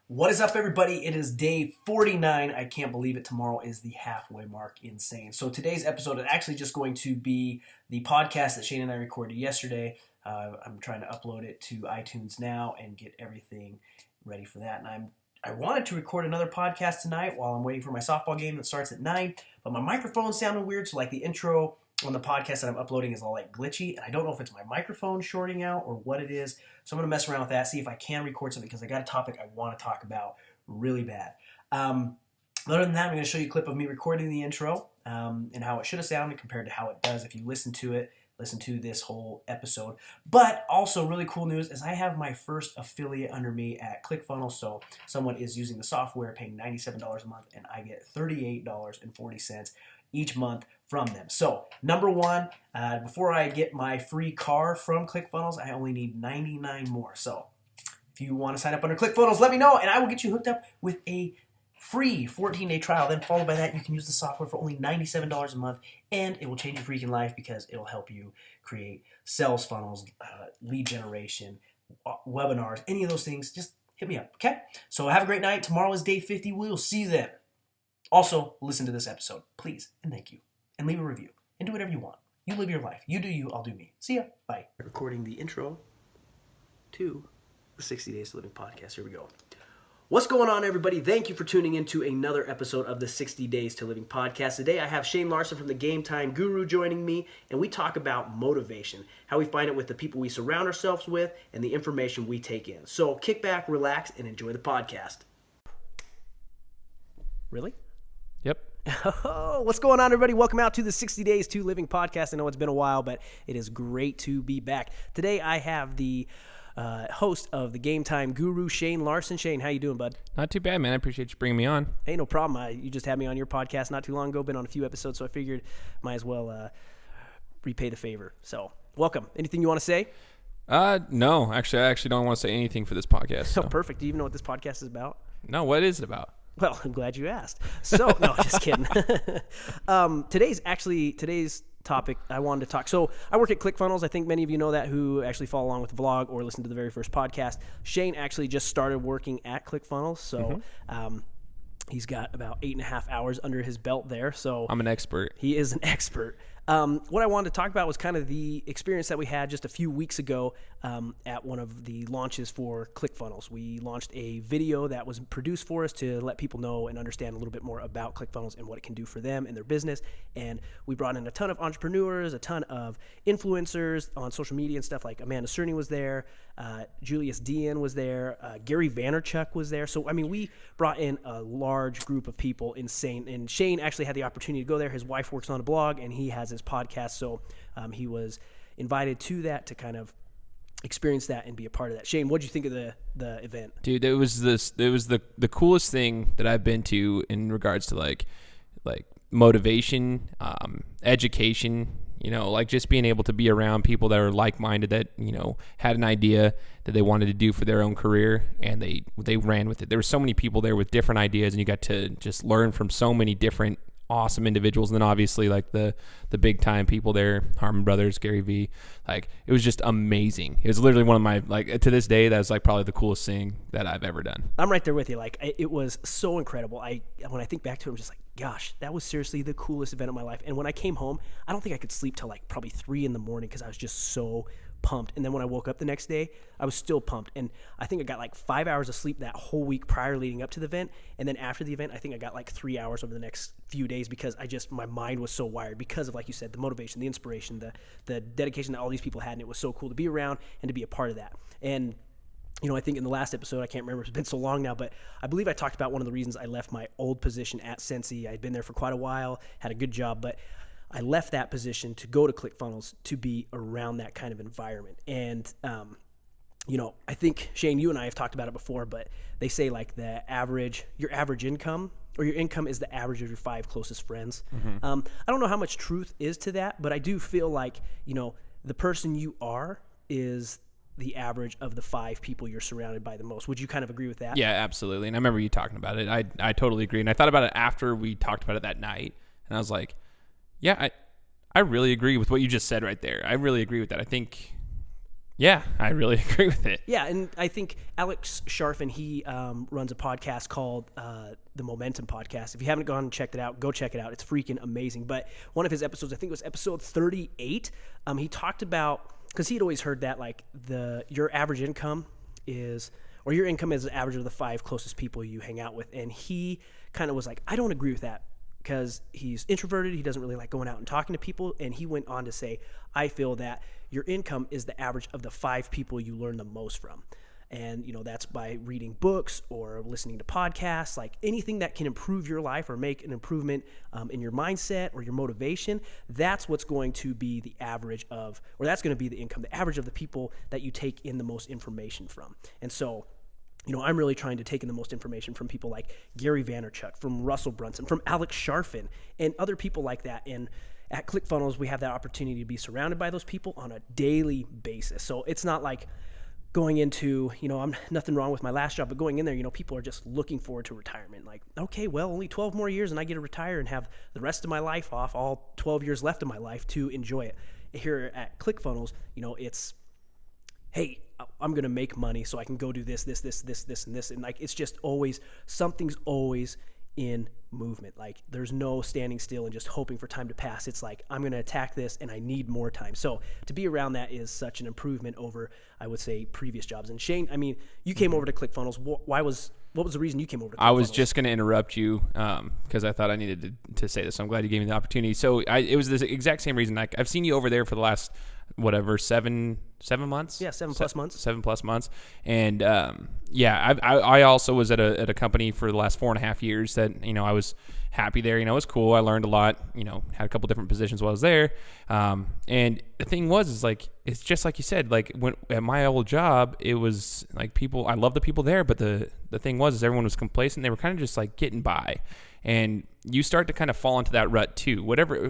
What is up, everybody? It is day 49. I can't believe it. Tomorrow is the halfway mark. Insane. So today's episode is actually just going to be the podcast that Shane and I recorded yesterday. I'm trying to upload it to iTunes now and get everything ready for that. And I wanted to record another podcast tonight while I'm waiting for my softball game that starts at 9, but my microphone sounded weird, so like the intro on the podcast that I'm uploading is all like glitchy, and I don't know if it's my microphone shorting out or what it is. So I'm going to mess around with that, see if I can record something, because I got a topic I want to talk about really bad. Other than that, I'm going to show you a clip of me recording the intro and how it should have sounded compared to how it does if you listen to this whole episode. But also really cool news is I have my first affiliate under me at ClickFunnels. So someone is using the software, paying $97 a month, and I get $38.40 each month from them. So number one, before I get my free car from ClickFunnels, I only need 99 more. So if you want to sign up under ClickFunnels, let me know, and I will get you hooked up with a free 14-day trial. Then followed by that, you can use the software for only $97 a month, and it will change your freaking life because it'll help you create sales funnels, lead generation, webinars, any of those things. Just hit me up, okay? So have a great night. Tomorrow is day 50. We'll see you then. Also, listen to this episode, please, and thank you. And leave a review. And do whatever you want. You live your life. You do you, I'll do me. See ya. Bye. Recording the intro to the 60 Days to Living podcast. Here we go. What's going on, everybody? Thank you for tuning in to another episode of the 60 Days to Living podcast. Today, I have Shane Larson from the Game Time Guru joining me, and we talk about motivation, how we find it with the people we surround ourselves with, and the information we take in. So kick back, relax, and enjoy the podcast. Really? Yep. Oh, what's going on, everybody? Welcome out to the 60 Days to Living podcast. I know it's been a while, but it is great to be back. Today, I have the host of the Game Time Guru, Shane Larson. Shane, how you doing, bud? Not too bad, man. I appreciate you bringing me on. Hey, no problem. You just had me on your podcast not too long ago. Been on a few episodes, so I figured might as well repay the favor. So, welcome. Anything you want to say? No. Actually, I don't want to say anything for this podcast. So. Oh, perfect. Do you even know what this podcast is about? No, what is it about? Well, I'm glad you asked. So, no, just kidding. Today's topic, I wanted to talk. So, I work at ClickFunnels. I think many of you know that who actually follow along with the vlog or listen to the very first podcast. Shane actually just started working at ClickFunnels. So, he's got about 8.5 hours under his belt there. So, I'm an expert. He is an expert. What I wanted to talk about was kind of the experience that we had just a few weeks ago at one of the launches for ClickFunnels. We launched a video that was produced for us to let people know and understand a little bit more about ClickFunnels and what it can do for them and their business. And we brought in a ton of entrepreneurs, a ton of influencers on social media and stuff. Like Amanda Cerny was there, Julius Dean was there, Gary Vaynerchuk was there. So, I mean, we brought in a large group of people, insane. And Shane actually had the opportunity to go there. His wife works on a blog, and he has his podcast, so he was invited to that to kind of experience that and be a part of that. Shane, what did you think of the event? Dude, it was the coolest thing that I've been to in regards to like motivation, education, like just being able to be around people that are like-minded, that, had an idea that they wanted to do for their own career, and they ran with it. There were so many people there with different ideas, and you got to just learn from so many different awesome individuals. And then obviously like the big time people there, Harmon Brothers, Gary V. Like, it was just amazing. It was literally one of my, like, to this day, that's like probably the coolest thing that I've ever done. I'm right there with you. Like, it was so incredible. When I think back to it, I'm just like, gosh, that was seriously the coolest event of my life. And when I came home, I don't think I could sleep till like probably 3 a.m. because I was just so pumped. And then when I woke up the next day, I was still pumped. And I think I got like 5 hours of sleep that whole week prior leading up to the event. And then after the event, I think I got like 3 hours over the next few days because my mind was so wired because of, like you said, the motivation, the inspiration, the dedication that all these people had. And it was so cool to be around and to be a part of that. And I think in the last episode, I can't remember, it's been so long now, but I believe I talked about one of the reasons I left my old position at Sensi. I'd been there for quite a while, had a good job, but I left that position to go to ClickFunnels to be around that kind of environment. And, I think, Shane, you and I have talked about it before, but they say like your average income, or your income is the average of your 5 closest friends. I don't know how much truth is to that, but I do feel like, the person you are is the average of the 5 people you're surrounded by the most. Would you kind of agree with that? Yeah, absolutely. And I remember you talking about it. I totally agree. And I thought about it after we talked about it that night, and I was like, yeah, I really agree with what you just said right there. I really agree with that. I think Yeah, I really agree with it. Yeah, and I think Alex Sharfin, he runs a podcast called the Momentum Podcast. If you haven't gone and checked it out, go check it out. It's freaking amazing. But one of his episodes, I think it was episode 38, he talked about, because he'd always heard that like your average income is, or your income is the average of the 5 closest people you hang out with. And he kind of was like, I don't agree with that, because he's introverted. He doesn't really like going out and talking to people. And he went on to say, I feel that your income is the average of the 5 people you learn the most from. And, that's by reading books or listening to podcasts, like anything that can improve your life or make an improvement in your mindset or your motivation. That's what's going to be the average of, or that's going to be the income, the average of the people that you take in the most information from. And so, I'm really trying to take in the most information from people like Gary Vaynerchuk, from Russell Brunson, from Alex Sharfin, and other people like that. And at ClickFunnels, we have that opportunity to be surrounded by those people on a daily basis. So it's not like going into, I'm nothing wrong with my last job, but going in there, people are just looking forward to retirement. Like, okay, well, only 12 more years and I get to retire and have the rest of my life off, all 12 years left of my life to enjoy it. Here at ClickFunnels, it's, hey, I'm going to make money so I can go do this, and this. And like, it's just always, something's always in movement. Like there's no standing still and just hoping for time to pass. It's like, I'm going to attack this and I need more time. So to be around that is such an improvement over, I would say, previous jobs. And Shane, I mean, you came over to ClickFunnels. What was the reason you came over to ClickFunnels? I was just going to interrupt you because I thought I needed to say this. So I'm glad you gave me the opportunity. So it was the exact same reason. Like I've seen you over there for the last, 7 months. Yeah, 7+ months. 7+ months. And I also was at a company for the last 4.5 years that, I was happy there. It was cool. I learned a lot, had a couple different positions while I was there. And the thing is like, it's just like you said, like when at my old job, it was like people, I love the people there, but the thing is everyone was complacent. They were kind of just like getting by, and you start to kind of fall into that rut too.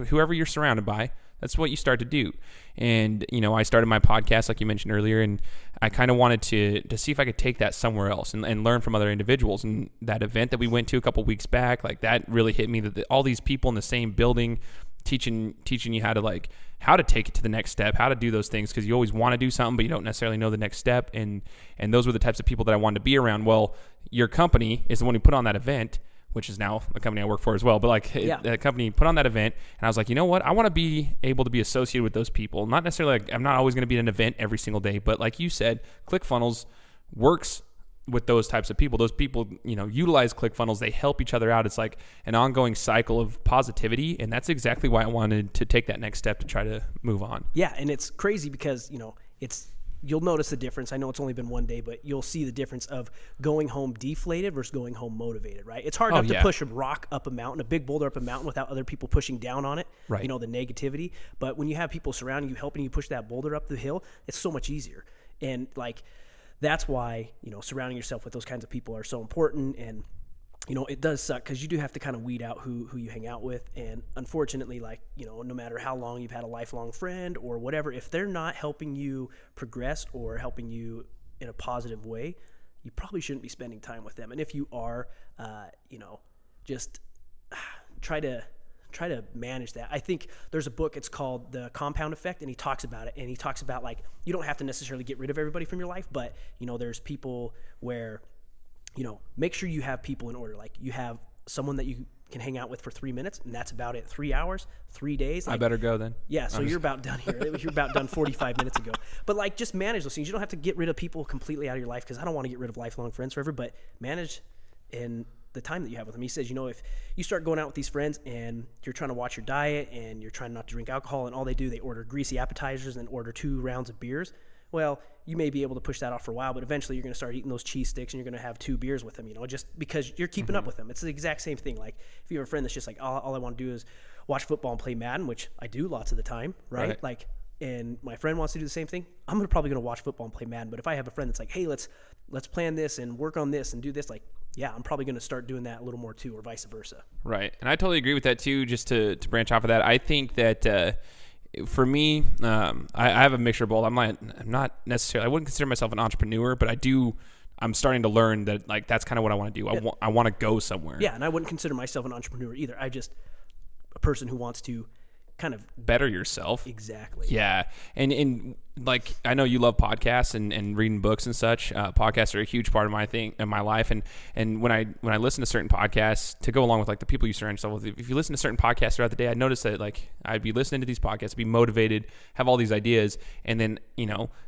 Whoever you're surrounded by, that's what you start to do. And, I started my podcast, like you mentioned earlier, and I kind of wanted to see if I could take that somewhere else and learn from other individuals. And that event that we went to a couple weeks back, like that really hit me, that all these people in the same building teaching you how to take it to the next step, how to do those things, because you always want to do something, but you don't necessarily know the next step. And those were the types of people that I wanted to be around. Well, your company is the one who put on that event, which is now a company I work for as well. But like the company put on that event, and I was like, you know what? I want to be able to be associated with those people. Not necessarily like I'm not always going to be at an event every single day, but like you said, ClickFunnels works with those types of people. Those people, utilize ClickFunnels. They help each other out. It's like an ongoing cycle of positivity, and that's exactly why I wanted to take that next step to try to move on. Yeah, and it's crazy because, you'll notice the difference. I know it's only been one day, but you'll see the difference of going home deflated versus going home motivated, right? It's hard enough to push a rock up a mountain, a big boulder up a mountain without other people pushing down on it, right? The negativity. But when you have people surrounding you, helping you push that boulder up the hill, it's so much easier. And like, that's why, surrounding yourself with those kinds of people are so important. And it does suck because you do have to kind of weed out who you hang out with. And unfortunately, like, no matter how long you've had a lifelong friend or whatever, if they're not helping you progress or helping you in a positive way, you probably shouldn't be spending time with them. And if you are, just try to manage that. I think there's a book, it's called The Compound Effect, and he talks about it. And he talks about, like, you don't have to necessarily get rid of everybody from your life, but, there's people where, make sure you have people in order. Like, you have someone that you can hang out with for 3 minutes, and that's about it. 3 hours, 3 days. Like, I better go then. Yeah, so you're about done here. You're about done 45 minutes ago. But, like, just manage those things. You don't have to get rid of people completely out of your life, because I don't want to get rid of lifelong friends forever, but manage in the time that you have with them. He says, if you start going out with these friends and you're trying to watch your diet and you're trying not to drink alcohol, and all they order greasy appetizers and order 2 rounds of beers, well, you may be able to push that off for a while, but eventually you're going to start eating those cheese sticks and you're going to have 2 beers with them, just because you're keeping up with them. It's the exact same thing. Like, if you have a friend that's just like, all I want to do is watch football and play Madden, which I do lots of the time, right? Like, and my friend wants to do the same thing, I'm probably going to watch football and play Madden. But if I have a friend that's like, hey, let's plan this and work on this and do this, like, yeah, I'm probably going to start doing that a little more too, or vice versa. Right. And I totally agree with that too. Just to branch off of that, I think that for me, I have a mixture of both. I'm not necessarily, I wouldn't consider myself an entrepreneur, but I'm starting to learn that, like, that's kind of what I want to do. I want to go somewhere. Yeah, and I wouldn't consider myself an entrepreneur either. I'm just a person who wants to kind of better yourself. Exactly. Yeah. And like, I know you love podcasts and reading books and such. Podcasts are a huge part of my life. And when I listen to certain podcasts, to go along with like the people you surround yourself with, if you listen to certain podcasts throughout the day, I notice that like I'd be listening to these podcasts, be motivated, have all these ideas. And then,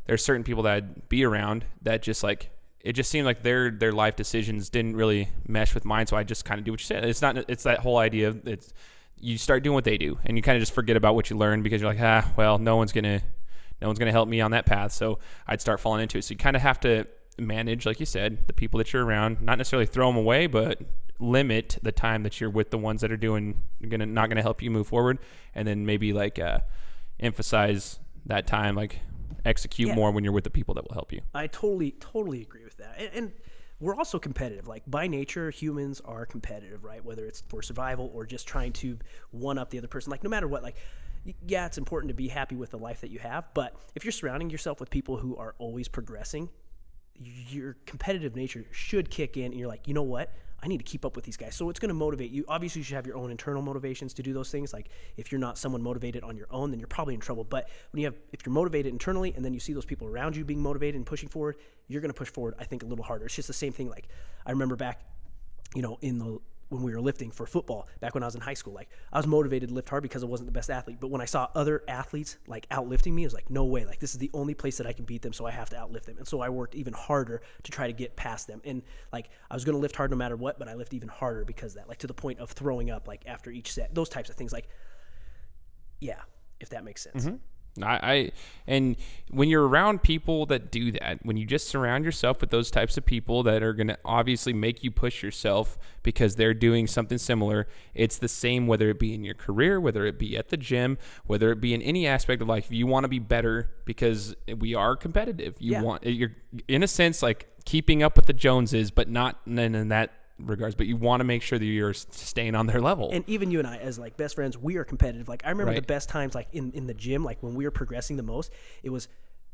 there's certain people that I'd be around that just like, it just seemed like their life decisions didn't really mesh with mine. So I just kind of do what you said. It's that whole idea of you start doing what they do, and you kind of just forget about what you learned because you're like, well, no one's gonna help me on that path. So I'd start falling into it. So you kind of have to manage, like you said, the people that you're around, not necessarily throw them away, but limit the time that you're with the ones that are not gonna help you move forward, and then maybe like emphasize that time, like execute more when you're with the people that will help you. I totally agree with that. And we're also competitive. Like by nature, humans are competitive, right? Whether it's for survival or just trying to one up the other person. Like no matter what, like, yeah, it's important to be happy with the life that you have. But if you're surrounding yourself with people who are always progressing, your competitive nature should kick in and you're like, you know what? I need to keep up with these guys. So it's going to motivate you. Obviously, you should have your own internal motivations to do those things. Like if you're not someone motivated on your own, then you're probably in trouble. But if you're motivated internally and then you see those people around you being motivated and pushing forward, you're going to push forward, I think, a little harder. It's just the same thing. Like I remember back, when we were lifting for football, back when I was in high school, like I was motivated to lift hard because I wasn't the best athlete. But when I saw other athletes like outlifting me, I was like, no way, like this is the only place that I can beat them. So I have to outlift them. And so I worked even harder to try to get past them. And like, I was going to lift hard no matter what, but I lift even harder because of that, like to the point of throwing up, like after each set, those types of things. Like, yeah, if that makes sense. Mm-hmm. And when you're around people that do that, when you just surround yourself with those types of people that are going to obviously make you push yourself because they're doing something similar, it's the same whether it be in your career, whether it be at the gym, whether it be in any aspect of life. You want to be better because we are competitive. You're in a sense like keeping up with the Joneses, but not in that regards, but you want to make sure that you're staying on their level. And even you and I, as like best friends, we are competitive. Like I remember the best times, like in the gym, like when we were progressing the most, it was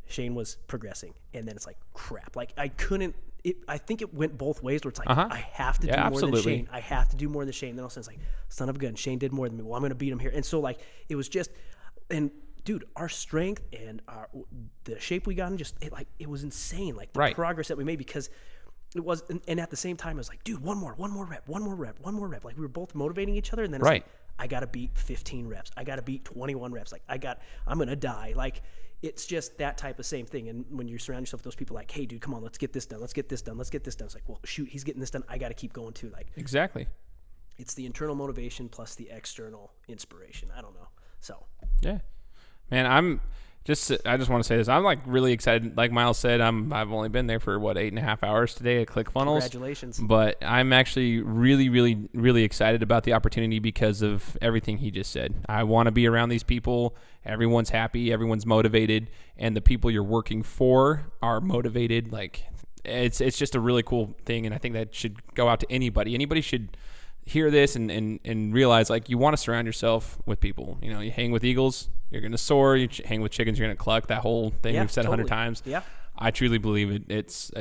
Shane was progressing, and then it's like crap. Like I think it went both ways. Where it's like I have to do more than Shane. I have to do more than Shane. And then all of a sudden it's like, son of a gun, Shane did more than me. Well, I'm going to beat him here. And so like it was just, and dude, our strength and the shape we got in, it was insane. Like the progress that we made because. It was, and at the same time, I was like, dude, one more rep. Like we were both motivating each other, and then it's like, I got to beat 15 reps. I got to beat 21 reps. Like I'm going to die. Like it's just that type of same thing. And when you surround yourself with those people like, hey, dude, come on, let's get this done. It's like, well, shoot, he's getting this done. I got to keep going too. Like exactly. It's the internal motivation plus the external inspiration. I don't know. So. Yeah, man, I just want to say this. I'm like really excited. Like Miles said, I've only been there for 8.5 hours today at ClickFunnels. Congratulations. But I'm actually really, really, really excited about the opportunity because of everything he just said. I want to be around these people. Everyone's happy. Everyone's motivated. And the people you're working for are motivated. Like it's just a really cool thing. And I think that should go out to anybody. Anybody should hear this and realize like you want to surround yourself with people. You hang with eagles, you're going to soar. You hang with chickens, you're going to cluck. That whole thing we've said 100 times. Yeah. I truly believe it. It's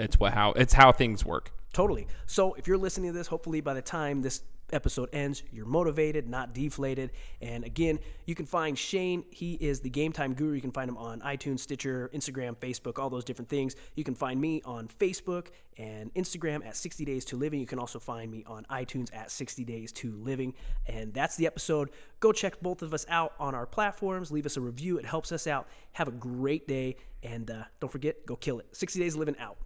how things work. Totally. So if you're listening to this, hopefully by the time this episode ends, you're motivated, not deflated. And again, you can find Shane. He is the Game Time Guru. You can find him on iTunes, Stitcher, Instagram, Facebook, all those different things. You can find me on Facebook and Instagram at 60 Days to Living. You can also find me on iTunes at 60 Days to Living. And that's the episode. Go check both of us out on our platforms. Leave us a review. It helps us out. Have a great day. And don't forget, go kill it. 60 Days Living out.